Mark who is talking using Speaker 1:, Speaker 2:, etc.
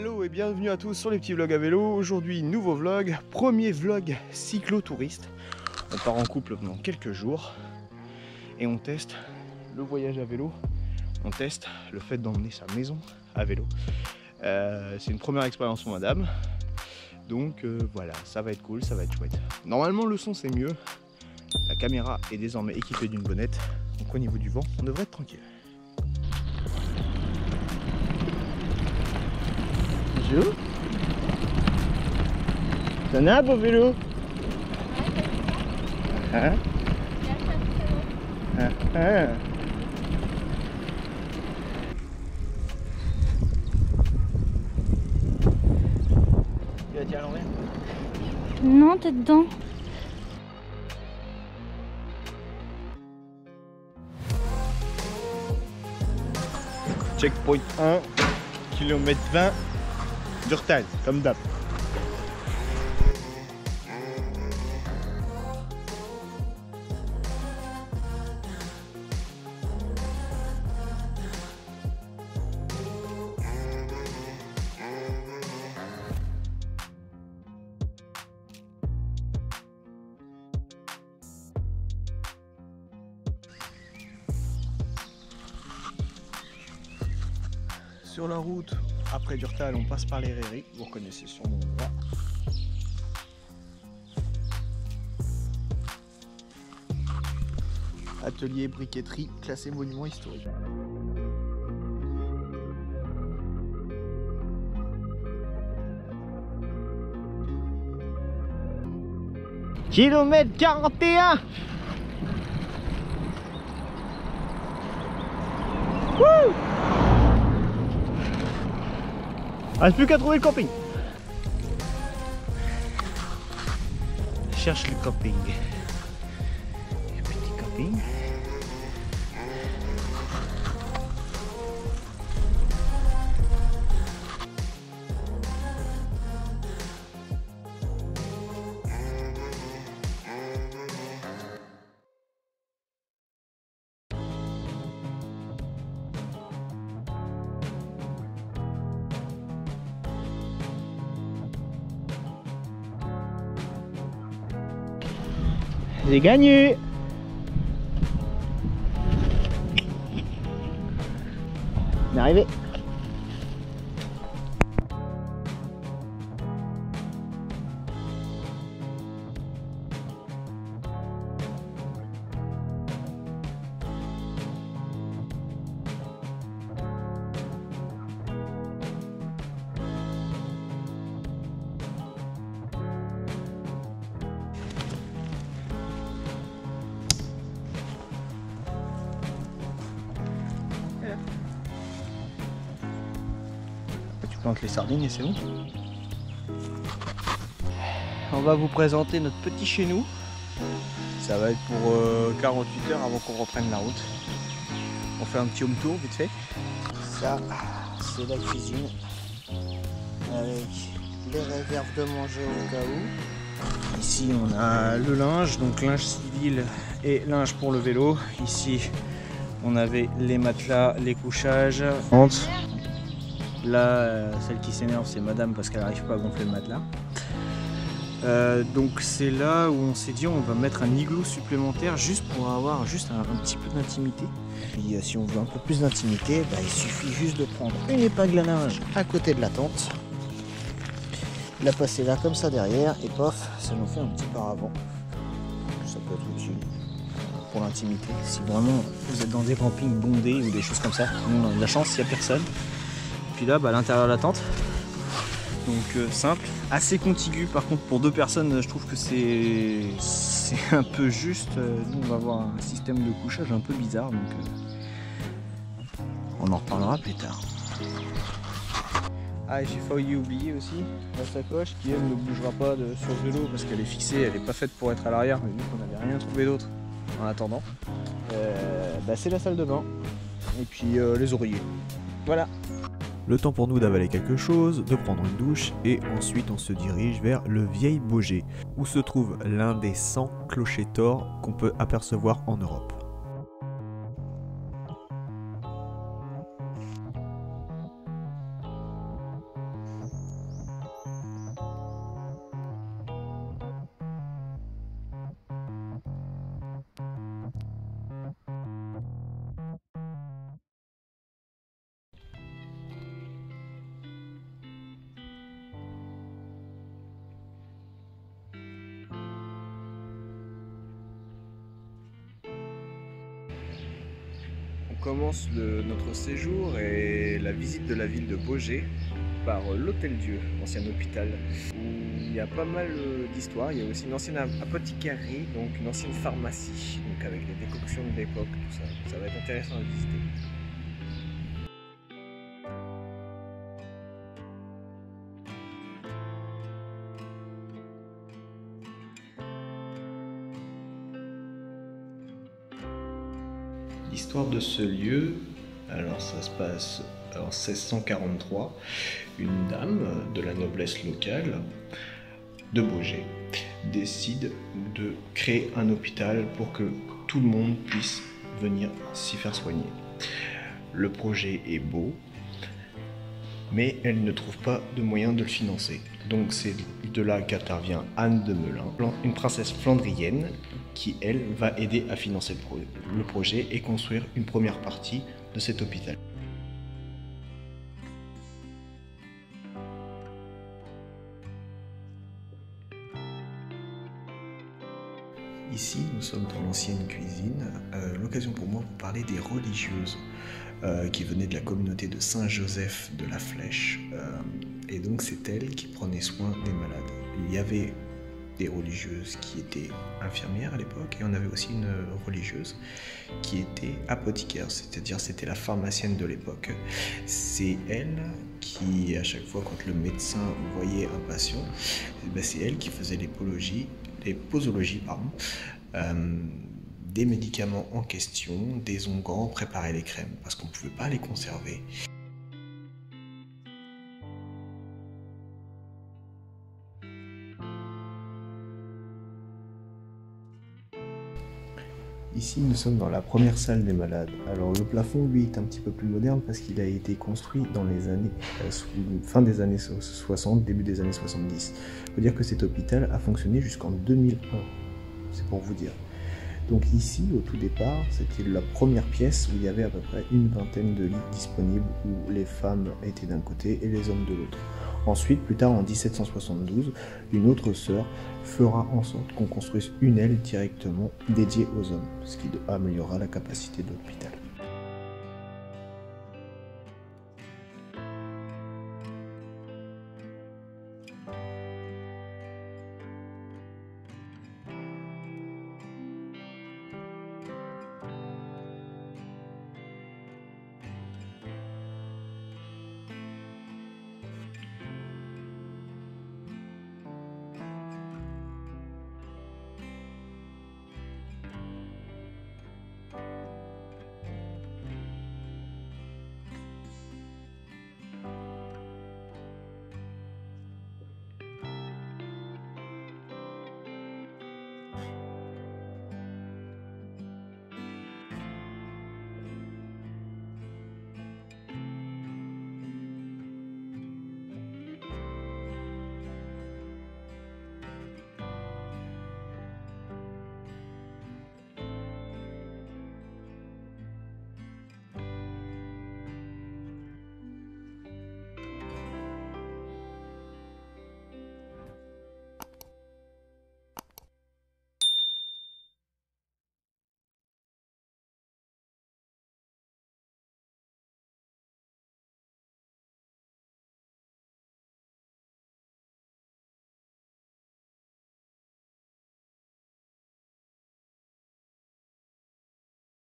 Speaker 1: Hello et bienvenue à tous sur les petits vlogs à vélo. Aujourd'hui, nouveau vlog, premier vlog cyclo-touriste. On part en couple pendant quelques jours et on teste le voyage à vélo. On teste le fait d'emmener sa maison à vélo. C'est une première expérience pour madame. Donc voilà, ça va être cool, ça va être chouette. Normalement le son c'est mieux. La caméra est désormais équipée d'une bonnette. Donc au niveau du vent, on devrait être tranquille. Bonjour. T'en as un beau vélo? Hein? Hein? Hein? Tu vas dire à l'envers?
Speaker 2: Non, t'es dedans.
Speaker 1: Checkpoint 1, km 20, Durtal, comme d'hab. Sur la route, après Durtal, on passe par les rairies, vous reconnaissez sûrement l'endroit. Atelier briqueterie, classé monument historique. Kilomètre 41. Wouh! Reste plus qu'à trouver le camping. Cherche le camping. Le petit camping. J'ai gagné. On est arrivé. Tu plantes les sardines et c'est bon. On va vous présenter notre petit chez nous. Ça va être pour 48 heures avant qu'on reprenne la route. On fait un petit home tour vite fait. Ça, c'est la cuisine. Avec les réserves de manger au cas où. Ici on a le linge, donc linge civil et linge pour le vélo. Ici on avait les matelas, les couchages. Là, celle qui s'énerve, c'est madame parce qu'elle n'arrive pas à gonfler le matelas. Donc c'est là où on s'est dit on va mettre un igloo supplémentaire juste pour avoir juste un petit peu d'intimité. Puis si on veut un peu plus d'intimité, bah, il suffit juste de prendre une épingle à linge à côté de la tente, la passer là comme ça derrière et pof, ça nous fait un petit paravent. Ça peut être utile pour l'intimité. Si vraiment vous êtes dans des campings bondés ou des choses comme ça, nous on a de la chance, il n'y a personne. Puis là, bah, à l'intérieur de la tente, donc simple, assez contigu. Par contre, pour deux personnes, je trouve que c'est un peu juste. Nous, on va avoir un système de couchage un peu bizarre, donc on en reparlera plus tard. Ah, j'ai failli oublier aussi la sacoche qui elle ne bougera pas sur le vélo parce qu'elle est fixée, elle n'est pas faite pour être à l'arrière, mais vu qu'on n'avait rien trouvé d'autre en attendant, bah, c'est la salle de bain et puis les oreillers. Voilà.
Speaker 3: Le temps pour nous d'avaler quelque chose, de prendre une douche et ensuite on se dirige vers le Vieil Baugé où se trouve l'un des 100 clochers tors qu'on peut apercevoir en Europe. On commence notre séjour et la visite de la ville de Baugé par l'Hôtel-Dieu, ancien hôpital, où il y a pas mal d'histoires. Il y a aussi une ancienne apothicarie, donc une ancienne pharmacie, donc avec les décoctions de l'époque, tout ça. Ça va être intéressant à visiter. L'histoire de ce lieu, alors ça se passe en 1643. Une dame de la noblesse locale de Baugé décide de créer un hôpital pour que tout le monde puisse venir s'y faire soigner. Le projet est beau, mais elle ne trouve pas de moyen de le financer. Donc c'est de là qu'intervient Anne de Melun, une princesse flandrienne qui, elle, va aider à financer le projet et construire une première partie de cet hôpital. Ici, nous sommes dans l'ancienne cuisine. L'occasion pour moi de vous parler des religieuses qui venaient de la communauté de Saint-Joseph de la Flèche. Et donc, c'est elles qui prenaient soin des malades. Il y avait des religieuses qui étaient infirmières à l'époque et on avait aussi une religieuse qui était apothicaire, c'est-à-dire c'était la pharmacienne de l'époque. C'est elle qui, à chaque fois quand le médecin voyait un patient, c'est elle qui faisait les posologies, des médicaments en question, des onguents, préparer les crèmes, parce qu'on ne pouvait pas les conserver. Ici, nous sommes dans la première salle des malades. Alors le plafond, lui, est un petit peu plus moderne parce qu'il a été construit dans les années, fin des années 60, début des années 70. Il faut dire que cet hôpital a fonctionné jusqu'en 2001, c'est pour vous dire. Donc ici, au tout départ, c'était la première pièce où il y avait à peu près une vingtaine de lits disponibles où les femmes étaient d'un côté et les hommes de l'autre. Ensuite, plus tard en 1772, une autre sœur fera en sorte qu'on construise une aile directement dédiée aux hommes, ce qui améliorera la capacité de l'hôpital.